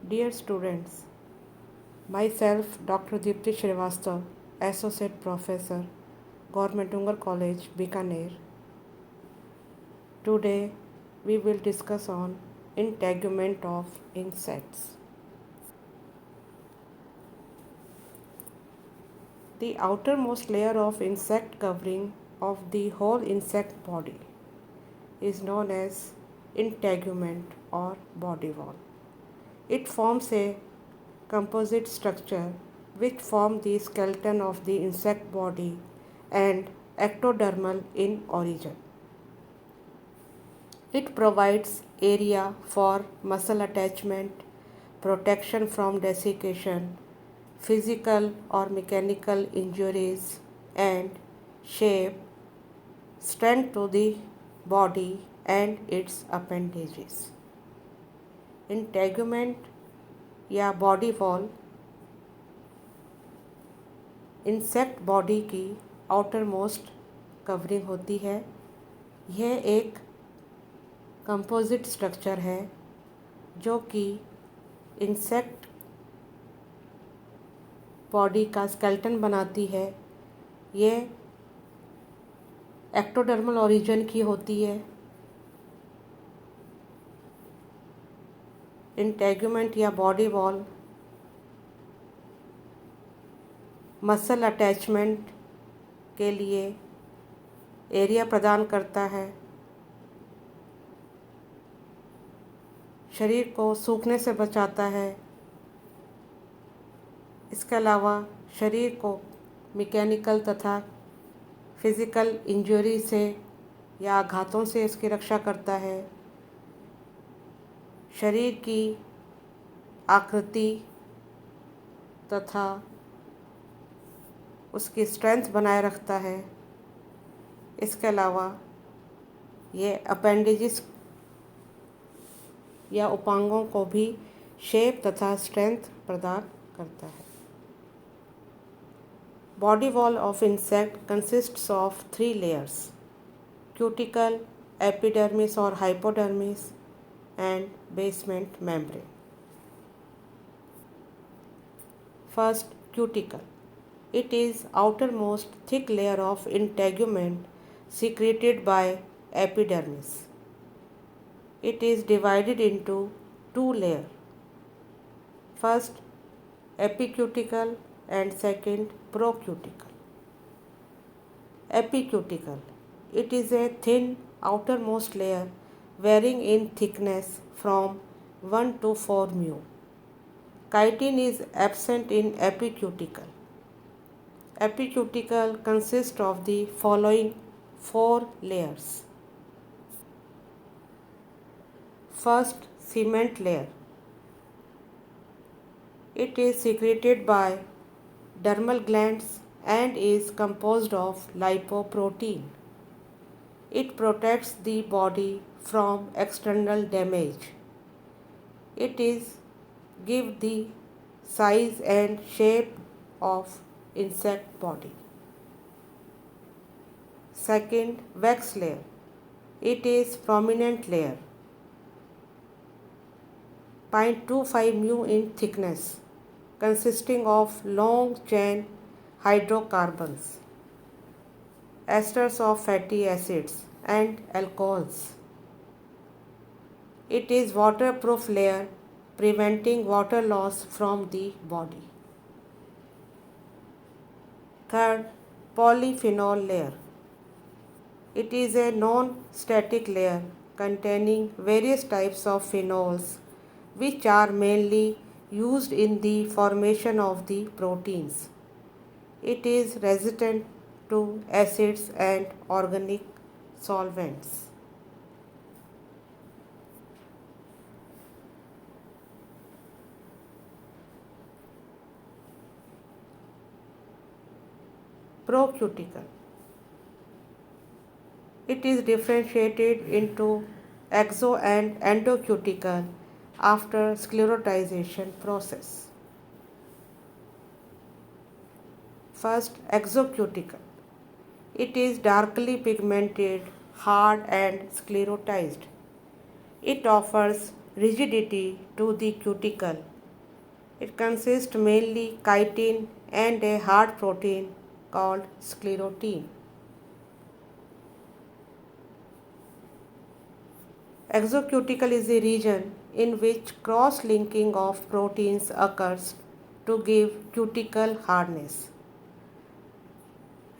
Dear students, myself Dr. Deepti Srivastav, Associate Professor, Government Ungar College, Bikaner. Today we will discuss on integument of insects. The outermost layer of insect covering of the whole insect body is known as integument or body wall. It forms a composite structure which form the skeleton of the insect body and ectodermal in origin. It provides area for muscle attachment, protection from desiccation, physical or mechanical injuries, and shape, strength to the body and its appendages. Integument या body wall insect body की outer most covering होती है। यह एक composite structure है जो कि insect body का स्केलेटन बनाती है। यह एक्टोडर्मल ओरिजिन की होती है। इंटेगुमेंट या बॉडी वॉल मसल अटैचमेंट के लिए एरिया प्रदान करता है, शरीर को सूखने से बचाता है। इसके अलावा शरीर को मैकेनिकल तथा फिज़िकल इंजरी से या आघातों से इसकी रक्षा करता है। शरीर की आकृति तथा उसकी स्ट्रेंथ बनाए रखता है। इसके अलावा ये अपेंडिजेस या उपांगों को भी शेप तथा स्ट्रेंथ प्रदान करता है। Body wall of insect consists of 3 layers: cuticle, epidermis और hypodermis, and basement membrane. First, cuticle. It is outermost thick layer of integument secreted by epidermis. It is divided into 2 layers. First, epicuticle and second, procuticle. Epicuticle. It is a thin outermost layer varying in thickness from 1 to 4 mu. Chitin is absent in epicuticle. Epicuticle consists of the following 4 layers. First, cement layer. It is secreted by dermal glands and is composed of lipoprotein. It protects the body from external damage. It is give the size and shape of insect body. Second, wax layer. It is prominent layer, 0.25 mu in thickness, consisting of long chain hydrocarbons, esters of fatty acids and alcohols. It is waterproof layer, preventing water loss from the body. Third, polyphenol layer. It is a non-static layer containing various types of phenols which are mainly used in the formation of the proteins. It is resistant to acids and organic solvents. Procuticle. It is differentiated into exo and endocuticle after sclerotization process. First, exocuticle. It is darkly pigmented, hard and sclerotized. It offers rigidity to the cuticle It consists mainly chitin and a hard protein called sclerotin. Exocuticle is a region in which cross-linking of proteins occurs to give cuticle hardness.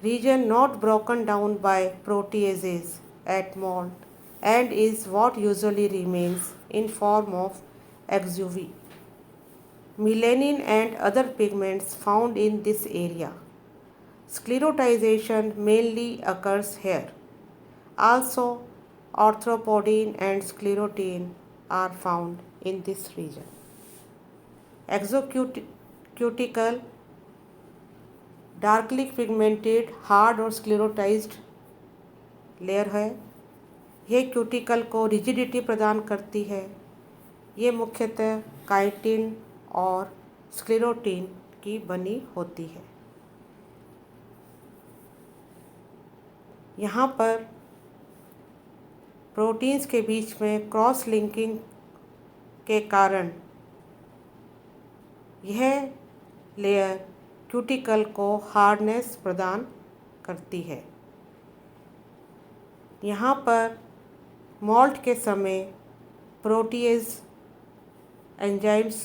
Region not broken down by proteases at molt and is what usually remains in form of exuvie. Melanin and other pigments found in this area. Sclerotization mainly occurs here. Also, arthropodine and sclerotin are found in this region. Exocuticle darkly pigmented hard और स्क्लेरोटाइज्ड layer है। यह cuticle को rigidity प्रदान करती है। ये मुख्यतः chitin और स्क्लेरोटिन की बनी होती है। यहाँ पर प्रोटीन्स के बीच में क्रॉस लिंकिंग के कारण यह लेयर क्यूटिकल को हार्डनेस प्रदान करती है। यहाँ पर मॉल्ट के समय प्रोटीएज एंजाइम्स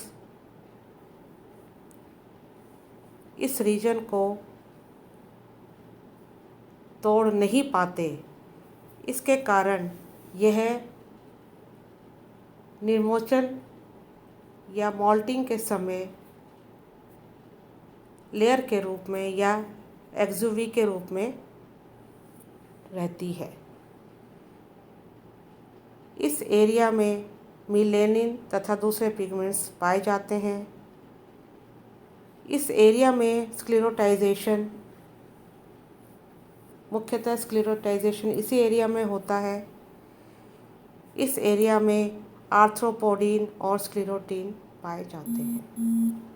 इस रीजन को तोड़ नहीं पाते। इसके कारण यह निर्मोचन या मॉल्टिंग के समय लेयर के रूप में या एक्जुवी के रूप में रहती है। इस एरिया में मिलेनिन तथा दूसरे पिगमेंट्स पाए जाते हैं। इस एरिया में स्क्लेरोटाइजेशन मुख्यतः स्क्लेरोटाइजेशन इसी एरिया में होता है। इस एरिया में आर्थ्रोपोडीन और स्क्लेरोटिन पाए जाते हैं।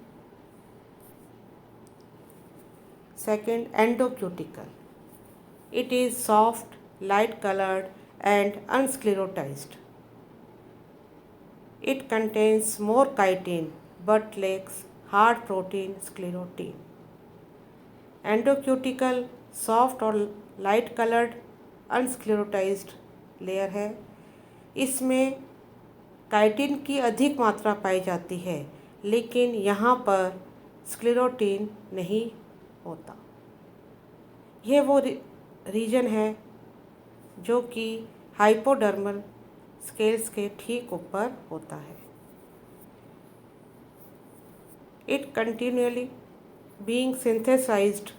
Second, endocuticle. It is soft, light-colored and unsclerotized. It contains more chitin but lacks hard protein sclerotin. Endocuticle soft और light-colored unsclerotized लेयर है। इसमें काइटिन की अधिक मात्रा पाई जाती है, लेकिन यहाँ पर स्क्लेरोटिन नहीं होता। यह वो रीजन है जो कि हाइपोडर्मल स्केल्स के ठीक ऊपर होता है। It continually being synthesized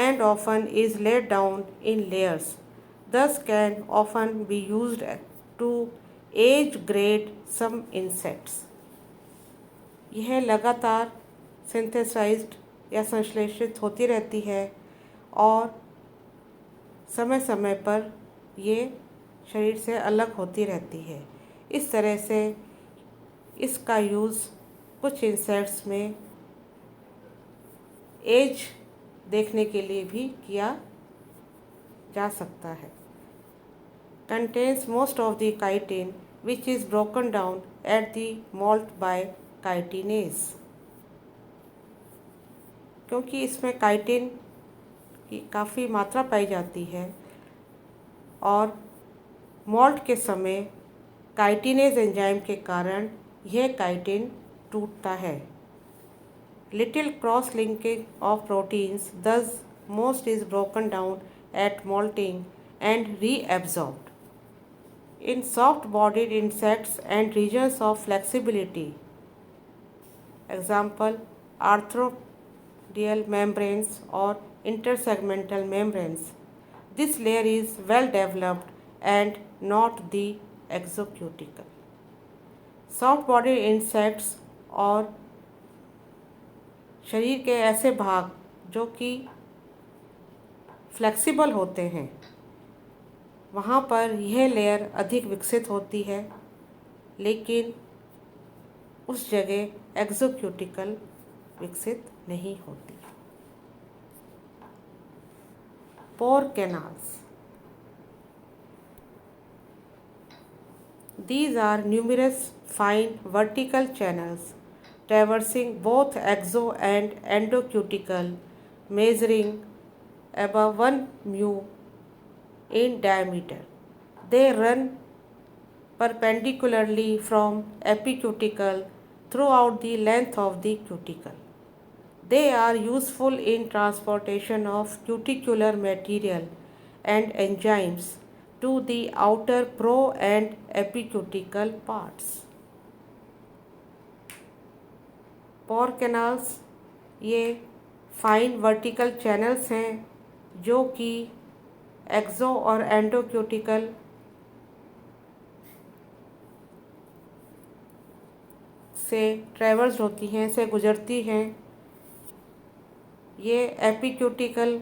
and often is laid down in layers, thus can often be used to age grade some insects. यह लगातार सिंथेसाइज्ड या संश्लेषित होती रहती है और समय समय पर ये शरीर से अलग होती रहती है। इस तरह से इसका यूज़ कुछ इंसेक्ट्स में एज देखने के लिए भी किया जा सकता है। Contains most of the chitin which is broken down at the moult by chitinase. क्योंकि इसमें काइटिन की काफ़ी मात्रा पाई जाती है और मॉल्ट के समय काइटिनेज एंजाइम के कारण यह काइटिन टूटता है। Little cross linking of proteins, thus most is broken down at molting and reabsorbed. In soft-bodied insects and regions of flexibility, example arthropoidal membranes or intersegmental membranes, this layer is well developed and not the exocuticle. Soft-bodied insects और शरीर के ऐसे भाग जो कि flexible होते हैं, वहाँ पर यह लेयर अधिक विकसित होती है, लेकिन उस जगह एक्सोक्यूटिकल विकसित नहीं होती। पोर canals. These are numerous fine vertical channels traversing both exo and endocuticle, measuring above 1 mu in diameter. They run perpendicularly from epicuticle throughout the length of the cuticle. They are useful in transportation of cuticular material and enzymes to the outer pro and epicutical parts. Pore canals ये fine vertical channels हैं जो कि एक्सो और endocuticle से traverse होती हैं, से गुजरती हैं। ये एपिक्यूटिकल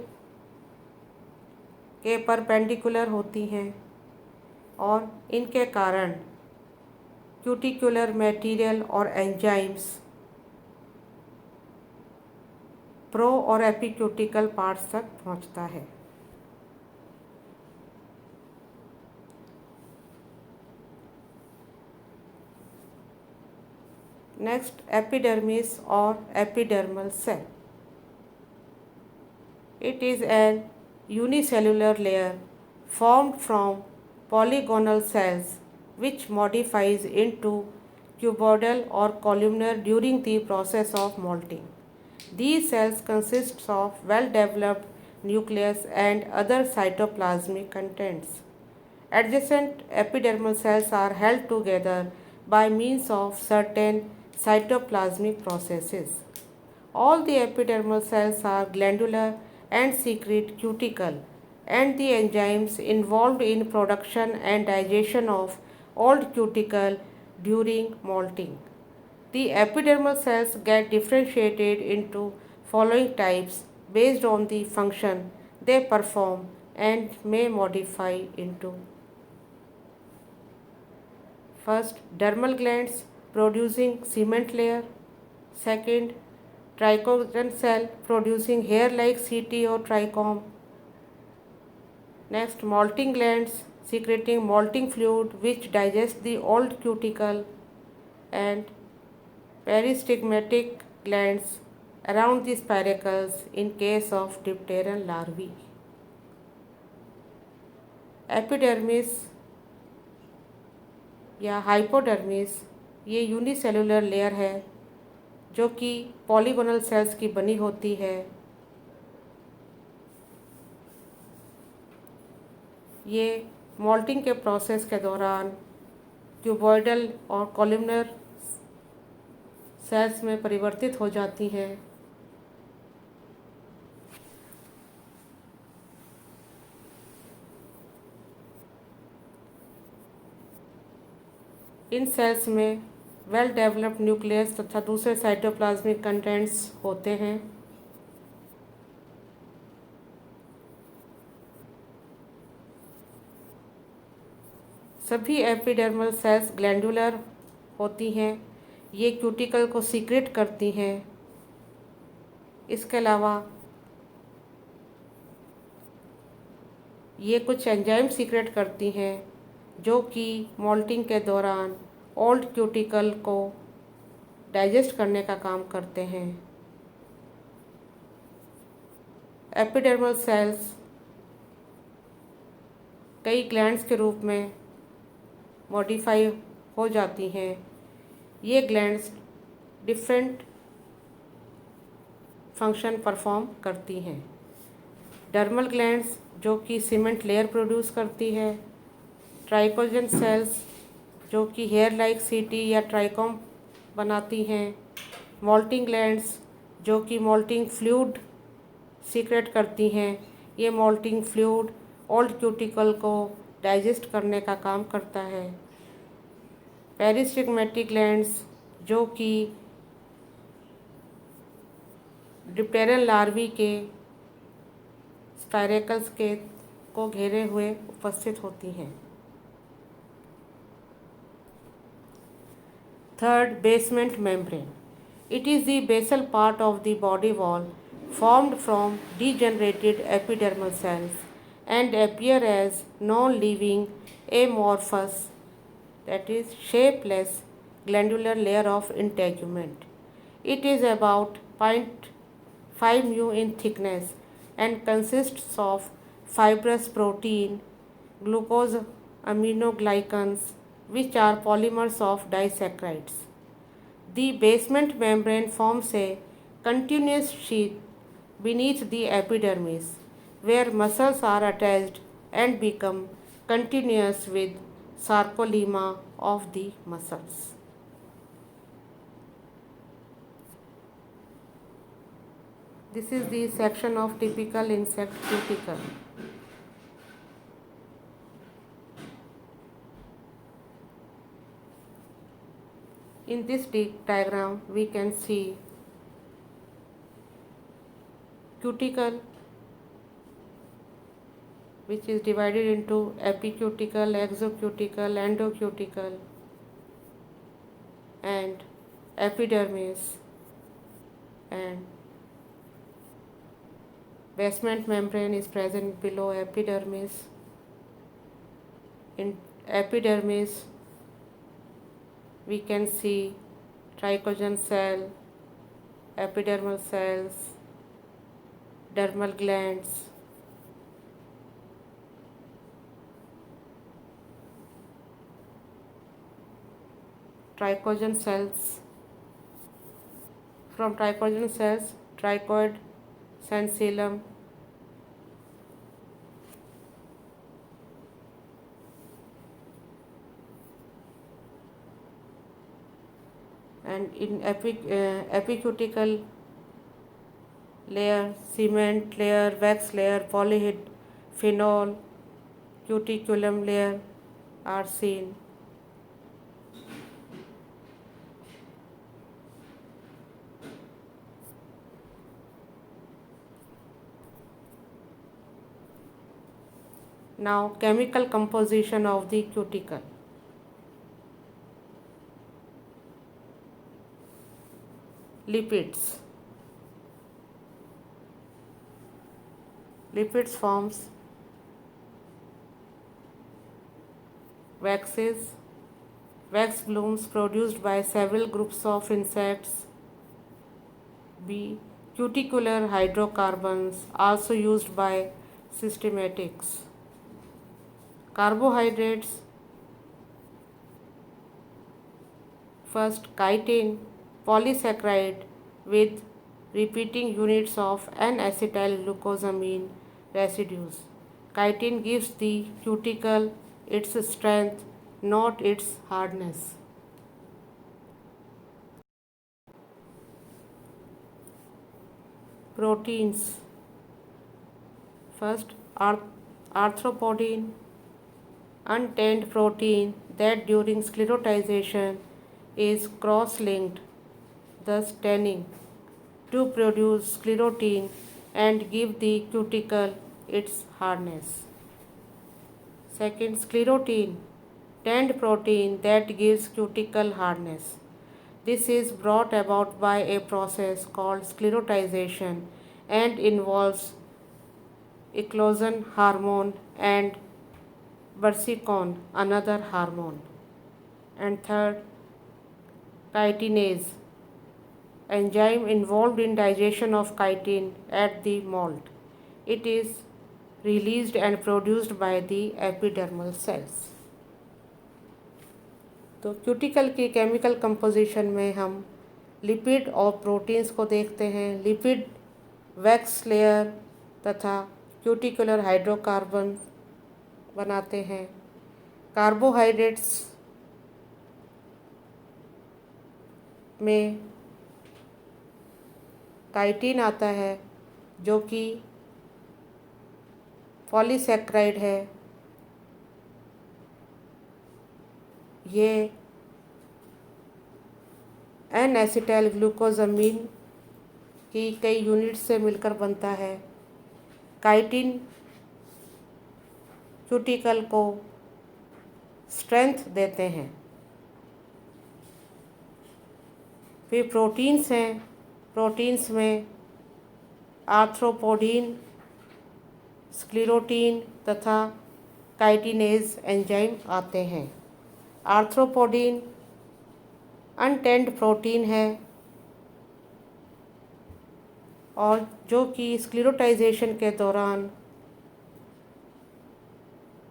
के परपेंडिकुलर होती हैं और इनके कारण क्यूटिकुलर मटेरियल और एंजाइम्स प्रो और एपिक्यूटिकल पार्ट्स तक पहुंचता है। नेक्स्ट, एपिडर्मिस और epidermal cell. It is an unicellular layer formed from polygonal cells which modifies into cuboidal or columnar during the process of molting. These cells consist of well-developed nucleus and other cytoplasmic contents. Adjacent epidermal cells are held together by means of certain cytoplasmic processes. All the epidermal cells are glandular and secrete cuticle and the enzymes involved in production and digestion of old cuticle during molting. The epidermal cells get differentiated into following types based on the function they perform and may modify into: first, dermal glands producing cement layer. Second, trichogen cell producing hair-like CT or trichome. Next, molting glands secreting molting fluid which digests the old cuticle, and peristigmatic glands around the spiracles in case of dipteran larvae. Epidermis या hypodermis ये unicellular layer है जो कि polygonal sales की बनी होती है। ये मोल्टिंग के प्रोसेस के दौरान क्यूबॉइडल और कॉलमनर सेल्स में परिवर्तित हो जाती हैं। इन सेल्स में वेल डेवलप्ड न्यूक्लियस तथा दूसरे साइटोप्लाज्मिक कंटेंट्स होते हैं। सभी एपिडर्मल सेल्स ग्लैंडुलर होती हैं। ये क्यूटिकल को सीक्रेट करती हैं। इसके अलावा ये कुछ एंजाइम सीक्रेट करती हैं जो कि मोल्टिंग के दौरान ओल्ड क्यूटिकल को डाइजेस्ट करने का काम करते हैं। एपिडर्मल सेल्स कई ग्लैंड्स के रूप में मॉडिफाई हो जाती हैं। ये ग्लैंड्स डिफरेंट फंक्शन परफॉर्म करती हैं। डर्मल ग्लैंड्स जो कि सीमेंट लेयर प्रोड्यूस करती है। ट्राइकोजन सेल्स जो कि हेयर लाइक सीटी या ट्राइकोम बनाती हैं। मोल्टिंग ग्लैंड्स जो कि मोल्टिंग फ्लूइड सीक्रेट करती हैं। ये मोल्टिंग फ्लूइड ओल्ड क्यूटिकल को डाइजेस्ट करने का काम करता है। पेरिस्टिग्मेटिक ग्लैंड्स जो कि डिप्टेरन लार्वी के स्पाइरेकल्स के को घेरे हुए उपस्थित होती हैं। Third, basement membrane. It is the basal part of the body wall formed from degenerated epidermal cells and appear as non-living amorphous, that is shapeless, glandular layer of integument. It is about 0.5 mu in thickness and consists of fibrous protein, glucose aminoglycans, which are polymers of disaccharides. The basement membrane forms a continuous sheath beneath the epidermis, where muscles are attached and become continuous with sarcolemma of the muscles. This is the section of typical insect cuticle. In this diagram, we can see cuticle, which is divided into epicuticle, exocuticle, endocuticle, and epidermis, and basement membrane is present below epidermis. In epidermis, we can see trichogen cell, epidermal cells, dermal glands, trichogen cells. From trichogen cells, trichoid cancellum, and in epicutical layer, cement layer, wax layer, polyphenol, cuticulum layer are seen. Now, chemical composition of the cuticle. Lipids. Lipids forms waxes, wax blooms produced by several groups of insects. B. Cuticular hydrocarbons, also used by systematics. Carbohydrates. First, chitin, polysaccharide with repeating units of N-acetylglucosamine residues. Chitin gives the cuticle its strength, not its hardness. Proteins. First, arthropodine, untanned protein that during sclerotization is cross-linked, thus tanning, to produce sclerotine and give the cuticle its hardness. Second, sclerotine, tanned protein that gives cuticle hardness. This is brought about by a process called sclerotization and involves eclosan hormone and bursicon, another hormone. And third, chitinase, enzyme involved in digestion of chitin at the molt. It is released and produced by the epidermal cells. तो cuticle की chemical composition में हम lipid और proteins को देखते हैं. Lipid wax layer तथा cuticular hydrocarbon बनाते हैं. कार्बोहाइड्रेट्स में काइटिन आता है जो कि पॉलीसैकेराइड है. ये N-acetylglucosamine की कई यूनिट से मिलकर बनता है. काइटिन क्यूटिकल को स्ट्रेंथ देते हैं. फिर प्रोटीन्स हैं. प्रोटीन्स में आर्थ्रोपोडीन, स्क्लेरोटीन तथा काइटिनेज एंजाइम आते हैं. आर्थ्रोपोडीन अनटेंड प्रोटीन है और जो कि स्क्लेरोटाइजेशन के दौरान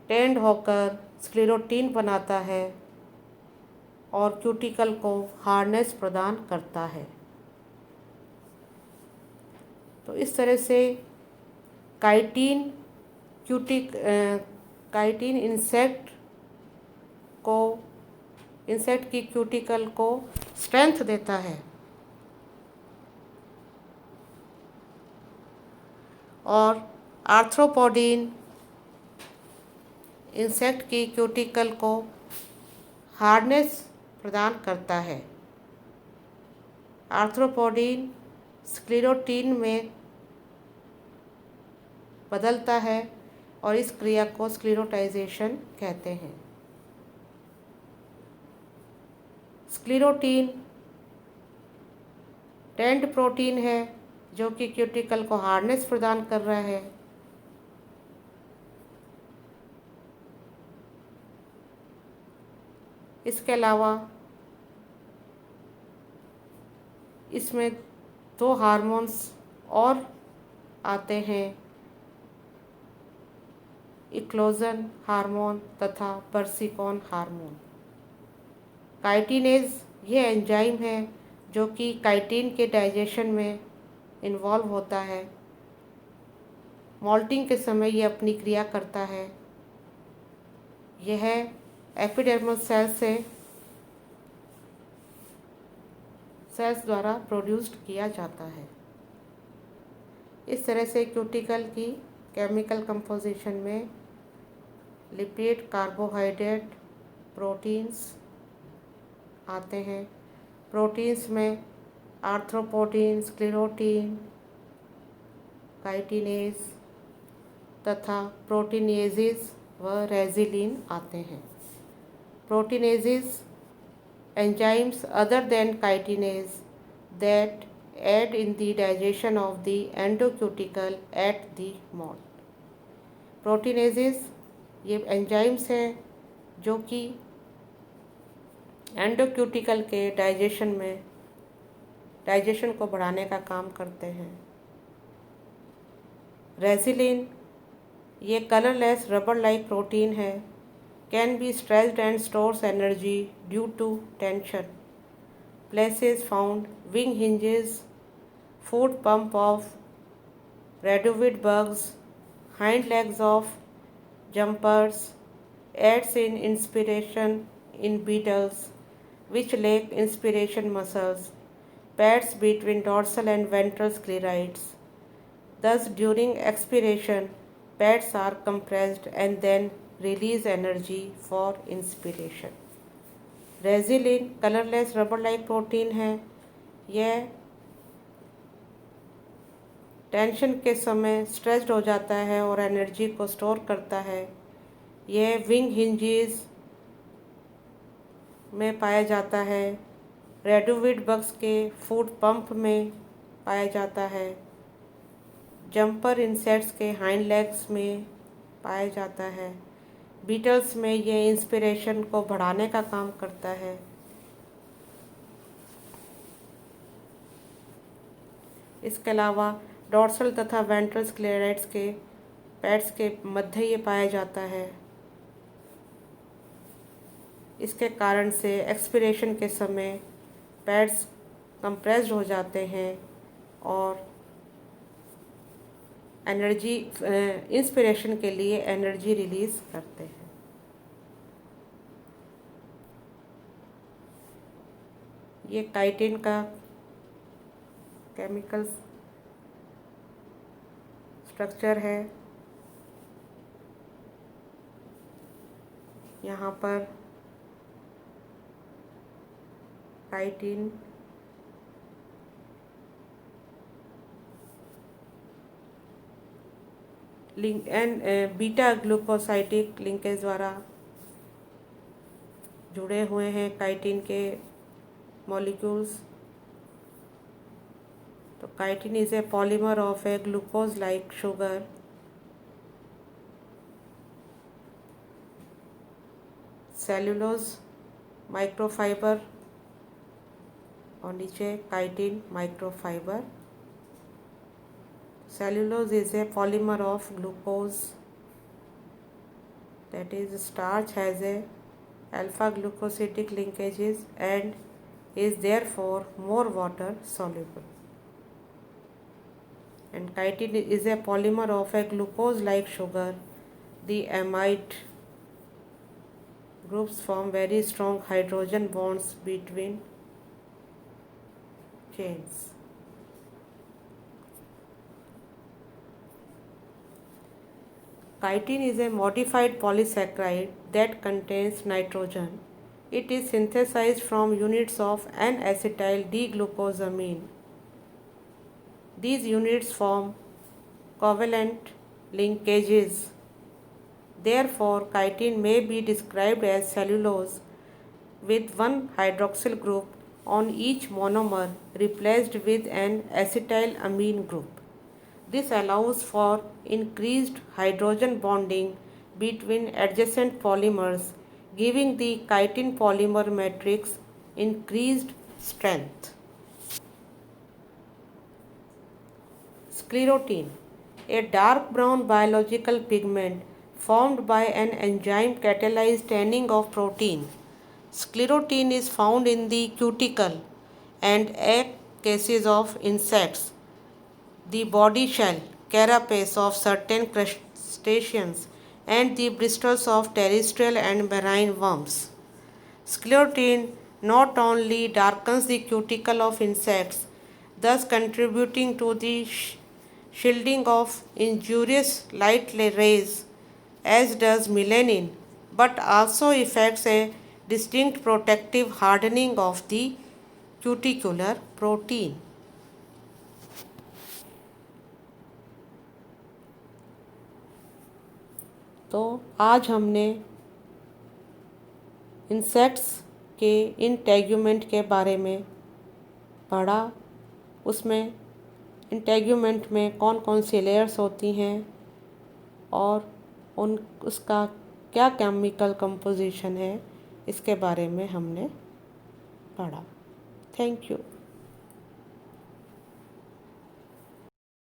टेंड होकर स्क्लेरोटिन बनाता है और क्यूटिकल को हार्डनेस प्रदान करता है। तो इस तरह से काइटिन काइटिन इंसेक्ट की क्यूटिकल को स्ट्रेंथ देता है और आर्थ्रोपोडिन इंसेक्ट की क्यूटिकल को हार्डनेस प्रदान करता है। आर्थ्रोपोडिन स्क्लेरोटिन में बदलता है और इस क्रिया को स्क्लेरोटाइजेशन कहते हैं। स्क्लेरोटिन टेंड प्रोटीन है जो कि क्यूटिकल को हार्डनेस प्रदान कर रहा है। इसके अलावा इसमें 2 हार्मोन्स और आते हैं, इक्लोजन हार्मोन तथा पर्सिकॉन हार्मोन। काइटिनेज ये एंजाइम है जो कि काइटिन के डाइजेशन में इन्वॉल्व होता है। मोल्टिंग के समय ये अपनी क्रिया करता है। यह एपिडर्मल सेल्स द्वारा प्रोड्यूस्ड किया जाता है। इस तरह से क्यूटिकल की केमिकल कंपोजिशन में लिपिड, कार्बोहाइड्रेट, प्रोटीन्स आते हैं। प्रोटीन्स में आर्थ्रोपोडिन, स्क्लेरोटिन, काइटिनेज तथा प्रोटीनेजेस व रेजिलिन आते हैं। प्रोटीनेजेस enzymes other than chitinase that aid in the digestion of the endocuticle at the mouth. प्रोटीनेजेस ये एंजाइम्स हैं जो कि एंडोक्यूटिकल के डाइजेशन को बढ़ाने का काम करते हैं। रेजिलिन ये कलरलेस रबर लाइक प्रोटीन है, can be stretched and stores energy due to tension. Places found wing hinges, foot pump of radiovid bugs, hind legs of jumpers, aids in inspiration in beetles, which lack inspiration muscles, pads between dorsal and ventral sclerites. Thus, during expiration, pads are compressed and then release energy for inspiration. Resilin colourless rubber like protein है। यह tension के समय stressed हो जाता है और energy को store करता है। यह विंग हिंजेस में पाया जाता है, रेडोविड बग्स के फूड पंप में पाया जाता है, जंपर इंसेक्ट्स के हाइंड लेग्स में पाया जाता है, बीटल्स में ये इंस्पिरेशन को बढ़ाने का काम करता है। इसके अलावा डॉर्सल तथा वेंट्रल स्क्लेराइड्स के पैड्स के मध्य ये पाया जाता है। इसके कारण से एक्सपिरेशन के समय पैड्स कंप्रेस्ड हो जाते हैं और एनर्जी इंस्पिरेशन के लिए एनर्जी रिलीज करते हैं। ये काइटिन का केमिकल स्ट्रक्चर है। यहाँ पर chitin link and beta glucosidic linkage द्वारा जुड़े हुए हैं काइटिन के मॉलिक्यूल्स। तो chitin is a polymer of a glucose like sugar. Cellulose microfibre और नीचे chitin microfibre Cellulose is a polymer of glucose, that is starch has a alpha glucosidic linkages and is therefore more water soluble. And chitin is a polymer of a glucose like sugar. The amide groups form very strong hydrogen bonds between chains. Chitin is a modified polysaccharide that contains nitrogen. It is synthesized from units of N-acetyl D-glucosamine. These units form covalent linkages. Therefore, chitin may be described as cellulose with one hydroxyl group on each monomer replaced with an acetylamine group. This allows for increased hydrogen bonding between adjacent polymers, giving the chitin polymer matrix increased strength. Sclerotine, a dark brown biological pigment formed by an enzyme catalyzed tanning of protein. Sclerotine is found in the cuticle and egg cases of insects, the body shell, carapace of certain crustaceans, and the bristles of terrestrial and marine worms. Sclerotine not only darkens the cuticle of insects, thus contributing to the shielding of injurious light rays, as does melanin, but also effects a distinct protective hardening of the cuticular protein. तो आज हमने insects के integument के बारे में पढ़ा। उसमें integument में कौन कौन सी लेयर्स होती हैं और उसका क्या केमिकल कंपोजिशन है, इसके बारे में हमने पढ़ा। Thank you.